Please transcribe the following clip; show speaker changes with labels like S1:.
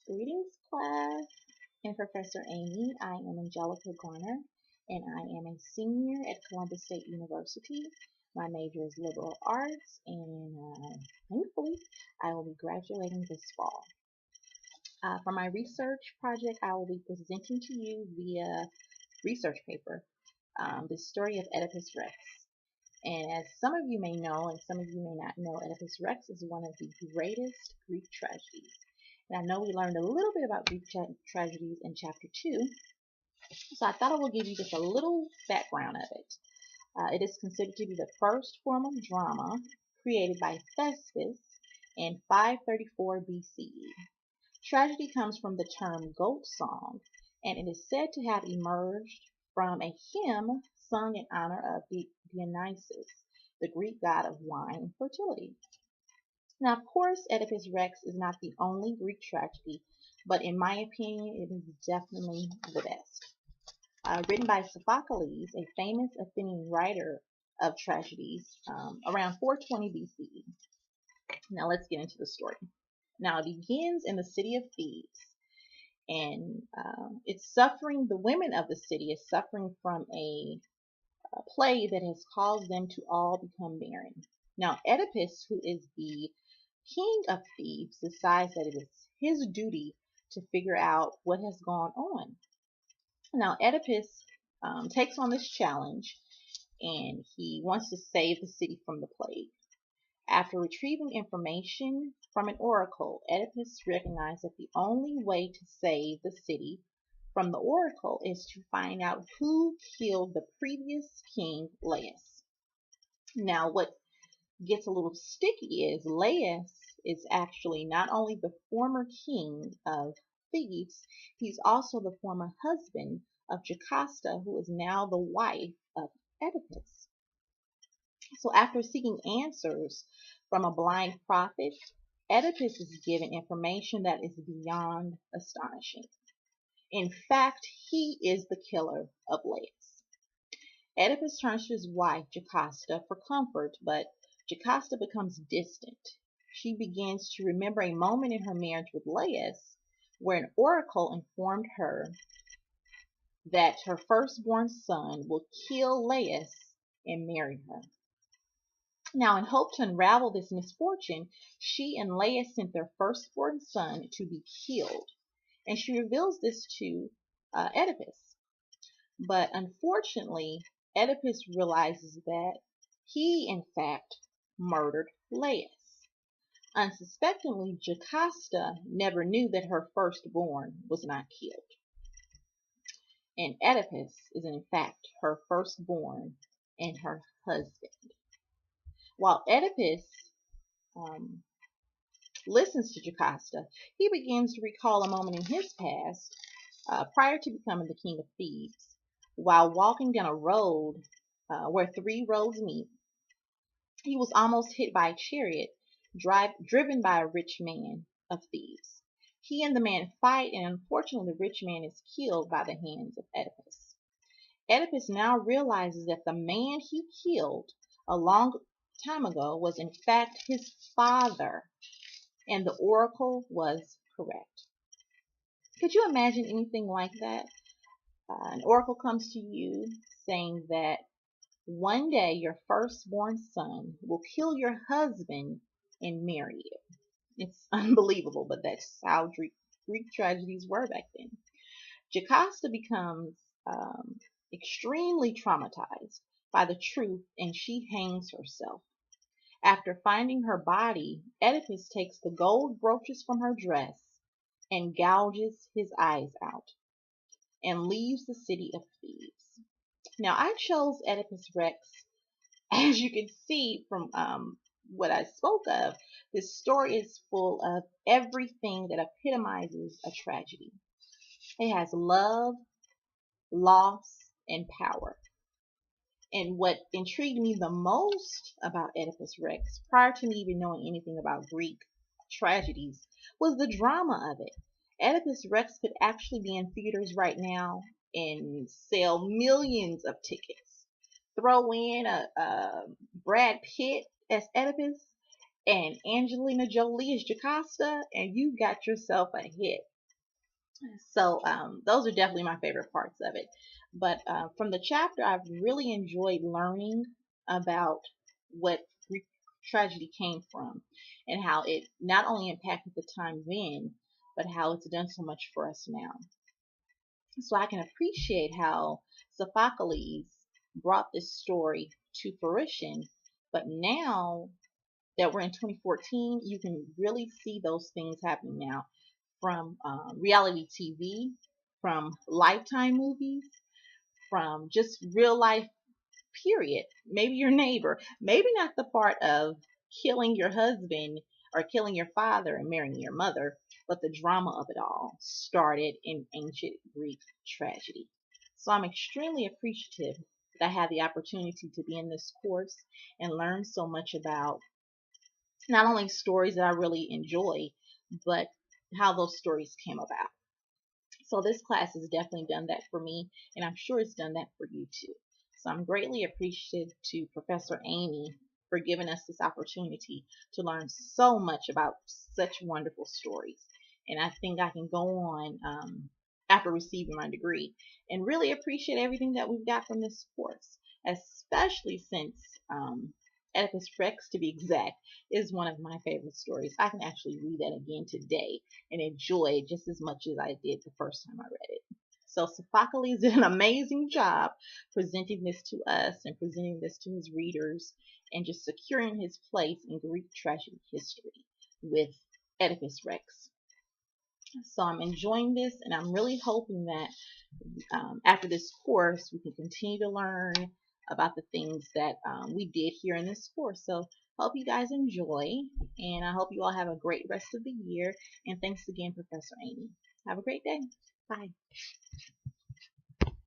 S1: Greetings, class, and Professor Amy. I am Angelica Garner, and I am a senior at Columbus State University. My major is liberal arts, and thankfully, I will be graduating this fall. For my research project, I will be presenting to you via research paper the story of Oedipus Rex. And as some of you may know, and some of you may not know, Oedipus Rex is one of the greatest Greek tragedies. And I know we learned a little bit about Greek tragedies in chapter 2, so I thought I would give you just a little background of it. It is considered to be the first form of drama created by Thespis in 534 BCE. Tragedy comes from the term goat song, and it is said to have emerged from a hymn sung in honor of Dionysus, the Greek god of wine and fertility. Now, of course, Oedipus Rex is not the only Greek tragedy, but in my opinion, it is definitely the best. Written by Sophocles, a famous Athenian writer of tragedies, around 420 BCE. Now, let's get into the story. Now, it begins in the city of Thebes, and it's suffering. The women of the city is suffering from a plague that has caused them to all become barren. Now, Oedipus, who is the king of Thebes, decides that it is his duty to figure out what has gone on. Now, Oedipus takes on this challenge, and he wants to save the city from the plague. After retrieving information from an oracle, Oedipus recognized that the only way to save the city from the oracle is to find out who killed the previous king, Laius. Now, what gets a little sticky is Laius is actually not only the former king of Thebes, he's also the former husband of Jocasta, who is now the wife of Oedipus. So after seeking answers from a blind prophet, Oedipus is given information that is beyond astonishing. In fact, he is the killer of Laius. Oedipus turns to his wife, Jocasta, for comfort, but Jocasta becomes distant. She begins to remember a moment in her marriage with Laius where an oracle informed her that her firstborn son will kill Laius and marry her. Now, in hope to unravel this misfortune, she and Laius sent their firstborn son to be killed, and she reveals this to Oedipus. But unfortunately, Oedipus realizes that he, in fact, murdered Laius. Unsuspectingly, Jocasta never knew that her firstborn was not killed. And Oedipus is, in fact, her firstborn and her husband. While Oedipus listens to Jocasta, he begins to recall a moment in his past, prior to becoming the king of Thebes, while walking down a road where three roads meet. He was almost hit by a chariot driven by a rich man of Thebes. He and the man fight, and unfortunately, the rich man is killed by the hands of Oedipus. Oedipus now realizes that the man he killed a long time ago was in fact his father, and the oracle was correct. Could you imagine anything like that? An oracle comes to you saying that one day your firstborn son will kill your husband and marry you. It's unbelievable, but that's how Greek tragedies were back then. Jocasta becomes extremely traumatized by the truth, and she hangs herself. After finding her body, Oedipus takes the gold brooches from her dress and gouges his eyes out and leaves the city of Thebes. Now, I chose Oedipus Rex. As you can see from what I spoke of, this story is full of everything that epitomizes a tragedy. It has love, loss, and power. And what intrigued me the most about Oedipus Rex, prior to me even knowing anything about Greek tragedies, was the drama of it. Oedipus Rex could actually be in theaters right now and sell millions of tickets. Throw in a Brad Pitt as Oedipus and Angelina Jolie as Jocasta, and you got yourself a hit. So those are definitely my favorite parts of it. But from the chapter, I've really enjoyed learning about what Greek tragedy came from and how it not only impacted the time then, but how it's done so much for us now. So I can appreciate how Sophocles brought this story to fruition, but now that we're in 2014, you can really see those things happening now from reality TV, from Lifetime movies, from just real life, period. Maybe your neighbor, maybe not the part of killing your husband or killing your father and marrying your mother, but the drama of it all started in ancient Greek tragedy. So I'm extremely appreciative that I had the opportunity to be in this course and learn so much about not only stories that I really enjoy, but how those stories came about. So this class has definitely done that for me, and I'm sure it's done that for you too. So I'm greatly appreciative to Professor Amy for giving us this opportunity to learn so much about such wonderful stories. And I think I can go on after receiving my degree and really appreciate everything that we've got from this course, especially since Oedipus Rex, to be exact, is one of my favorite stories. I can actually read that again today and enjoy it just as much as I did the first time I read it. So Sophocles did an amazing job presenting this to us and presenting this to his readers and just securing his place in Greek tragedy history with Oedipus Rex. So I'm enjoying this, and I'm really hoping that after this course, we can continue to learn about the things that we did here in this course. So hope you guys enjoy, and I hope you all have a great rest of the year. And thanks again, Professor Amy. Have a great day. Bye.